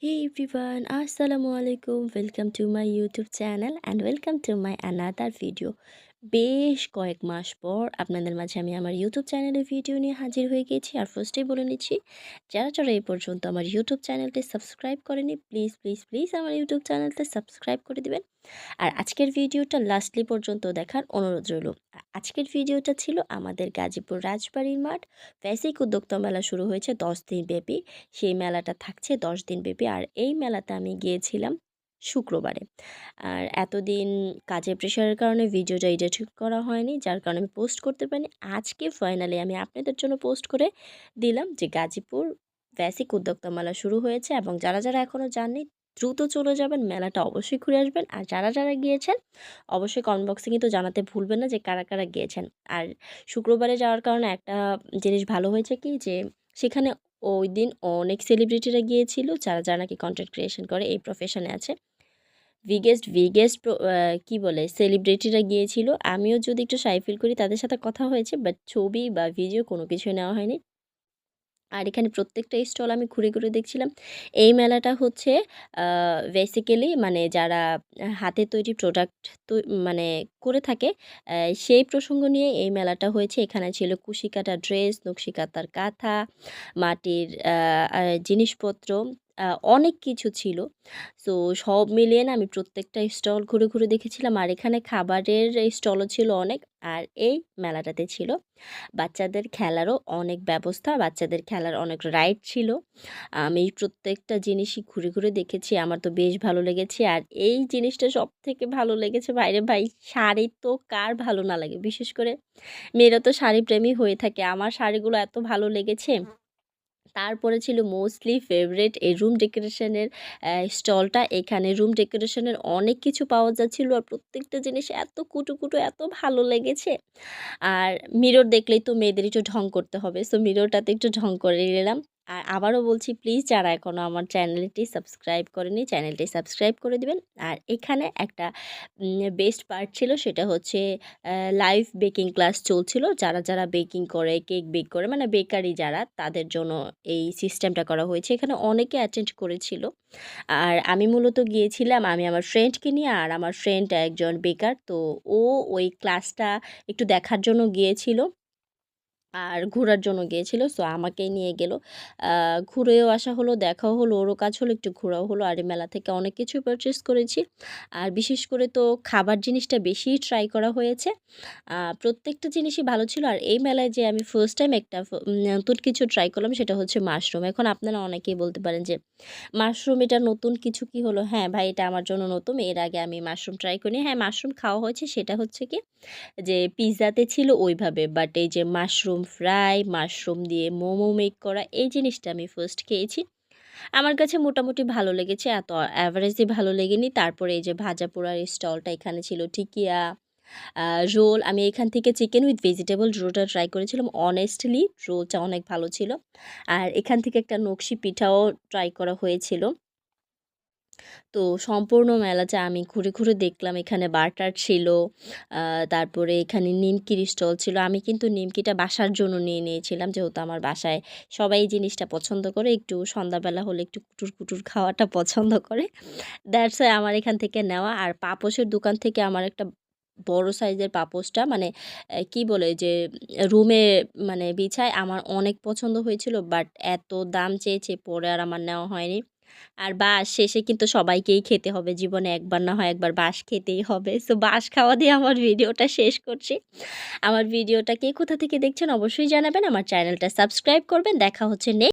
Hey everyone, Assalamualaikum. Welcome to my YouTube channel and welcome to my another video. বেশ কয়েক মাস পর আপনাদের মাঝে আমি আমার ইউটিউব চ্যানেলে ভিডিও নিয়ে হাজির হয়ে গেছি। আর ফার্স্টেই বলে নিচ্ছি, যারা এই পর্যন্ত আমার ইউটিউব চ্যানেলটি সাবস্ক্রাইব করেনি, প্লিজ আমার ইউটিউব চ্যানেলটা সাবস্ক্রাইব করে দিবেন। আর আজকের ভিডিওটা লাস্টলি পর্যন্ত দেখার অনুরোধ রইল। আজকের ভিডিওটা ছিল আমাদের গাজীপুর রাজবাড়ির মাঠ বেসিক উদ্যোক্তা মেলা শুরু হয়েছে 10 দিন ব্যাপী। সেই মেলাটা থাকছে 10 দিন ব্যাপী। আর এই মেলাতে আমি গিয়েছিলাম শুক্রবারে। আর এতদিন কাজের প্রেশারের কারণে ভিডিওটা এডিট করা হয়নি, যার কারণে আমি পোস্ট করতে পারিনি। আজকে ফাইনালি আমি আপনাদের জন্য পোস্ট করে দিলাম যে গাজীপুর বেসিক উদ্যোক্তা মেলা শুরু হয়েছে, এবং যারা এখনও যাননি দ্রুত চলে যাবেন, মেলাটা অবশ্যই ঘুরে আসবেন। আর যারা গিয়েছেন অবশ্যই কমেন্ট বক্সে কিন্তু জানাতে ভুলবেন না যে কারা গিয়েছেন। আর শুক্রবারে যাওয়ার কারণে একটা জিনিস ভালো হয়েছে কি, যে সেখানে ওই দিন অনেক সেলিব্রিটিরা গিয়েছিল, যারা নাকি কন্টেন্ট ক্রিয়েশন করে, এই প্রফেশনে আছে। বিগেস্ট কী বলে সেলিব্রিটিরা গিয়েছিল। আমিও যদি একটু শাই ফিল করি, তাদের সাথে কথা হয়েছে, বাট ছবি বা ভিডিও কোনো কিছুই নেওয়া হয়নি। আর এখানে প্রত্যেকটা স্টল আমি ঘুরে দেখছিলাম। এই মেলাটা হচ্ছে বেসিক্যালি মানে যারা হাতে তৈরি প্রোডাক্ট মানে করে থাকে, সেই প্রসঙ্গ নিয়ে এই মেলাটা হয়েছে। এখানে ছিল কুশি কাটা ড্রেস, নকশি কাঁথার কাঁথা, মাটির জিনিসপত্র, অনেক কিছু ছিল। সো সব মিলিয়ে না আমি প্রত্যেকটা স্টল ঘুরে দেখেছিলাম। আর এখানে খাবারের স্টলও ছিল অনেক। আর এই মেলাটাতে ছিল বাচ্চাদের খেলারও অনেক ব্যবস্থা, বাচ্চাদের খেলার অনেক রাইড ছিল। আমি প্রত্যেকটা জিনিসই ঘুরে দেখেছি, আমার তো বেশ ভালো লেগেছে। আর এই জিনিসটা সবথেকে ভালো লেগেছে ভাইরে ভাই, শাড়ি তো কার ভালো না লাগে, বিশেষ করে মেয়েরা তো শাড়ি প্রেমী হয়ে থাকে। আমার শাড়িগুলো এত ভালো লেগেছে। তারপরে ছিল মোস্টলি ফেভারেট এই রুম ডেকোরেশনের স্টলটা। এখানে রুম ডেকোরেশনের অনেক কিছু পাওয়া যাচ্ছিলো, আর প্রত্যেকটা জিনিস এত কুটু এত ভালো লেগেছে। আর মিরর দেখলেই তো মেয়েদের একটু ঢং করতে হবে, সো মিররটাতে একটু ঢং করে নিলাম। আর আবারও বলছি, প্লিজ যারা এখনও আমার চ্যানেলটি সাবস্ক্রাইব করেনি, চ্যানেলটি সাবস্ক্রাইব করে দিবেন। আর এখানে একটা বেস্ট পার্ট ছিল, সেটা হচ্ছে লাইভ বেকিং ক্লাস চলছিল। যারা বেকিং করে, কেক বেক করে, মানে বেকারি যারা, তাদের জন্য এই সিস্টেমটা করা হয়েছে। এখানে অনেকে অ্যাটেন্ড করেছিল। আর আমি মূলত গিয়েছিলাম আমি আমার ফ্রেন্ডকে নিয়ে। আর আমার ফ্রেন্ড একজন বেকার, তো ও ওই ক্লাসটা একটু দেখার জন্য গিয়েছিল আর ঘোরার জন্য গিয়েছিল। সো আমাকেই নিয়ে গেল। ঘুরেও আসা হলো, দেখাও হলো, ওরও কাজ হলো, একটু ঘোরাও হলো। আর এই মেলা থেকে অনেক কিছু পারচেস করেছি। আর বিশেষ করে তো খাবার জিনিসটা বেশিই ট্রাই করা হয়েছে। প্রত্যেকটা জিনিসই ভালো ছিল। আর এই মেলায় যে আমি ফার্স্ট টাইম একটা নতুন কিছু ট্রাই করলাম, সেটা হচ্ছে মাশরুম। এখন আপনারা অনেকেই বলতে পারেন যে মাশরুম এটা নতুন কিছু কি হলো? হ্যাঁ ভাই, এটা আমার জন্য নতুন। এর আগে আমি মাশরুম ট্রাই করিনি। হ্যাঁ, মাশরুম খাওয়া হয়েছে, সেটা হচ্ছে কি যে পিৎজাতে ছিল ওইভাবে, বাট এই যে মাশরুম ফ্রাই, মাশরুম দিয়ে মোমো মেক করা, এই জিনিসটা আমি ফার্স্ট খেয়েছি। আমার কাছে মোটামুটি ভালো লেগেছে, এত অ্যাভারেজই ভালো লেগেনি। তারপরে এই যে ভাজা পোড়ার স্টলটা, এখানে ছিল টিকিয়া, রোল। আমি এখান থেকে চিকেন উইথ ভেজিটেবল রোলটা ট্রাই করেছিলাম। অনেস্টলি রোলটা অনেক ভালো ছিল। আর এখান থেকে একটা নকশি পিঠাও ট্রাই করা হয়েছিল। তো সম্পূর্ণ মেলাটা আমি ঘুরে দেখলাম। এখানে বাটার ছিল, তারপরে এখানে নিমকির স্টল ছিল। আমি কিন্তু নিমকিটা বাসার জন্য নিয়ে নিয়েছিলাম, যেহেতু আমার বাসায় সবাই এই জিনিসটা পছন্দ করে, একটু সন্ধ্যাবেলা হলে একটু কুটুর খাওয়াটা পছন্দ করে। দ্যাটস ওয়াই আমার এখান থেকে নেওয়া। আর পাপোশের দোকান থেকে আমার একটা বড় সাইজের পাপোশটা, মানে কি বলে যে রুমে মানে বিছায়, আমার অনেক পছন্দ হয়েছিল, বাট এত দাম চেয়েছে পরে আর আমার নেওয়া হয়নি। আর বাঁশ শেষে কিন্তু সবাইকেই খেতে হবে, জীবনে একবার না হয় একবার বাঁশ খেতেই হবে। সো বাঁশ খাওয়া দিয়ে আমার ভিডিওটা শেষ করছি। আমার ভিডিওটা কে কোথা থেকে দেখছেন অবশ্যই জানাবেন, আমার চ্যানেলটা সাবস্ক্রাইব করবেন। দেখা হচ্ছে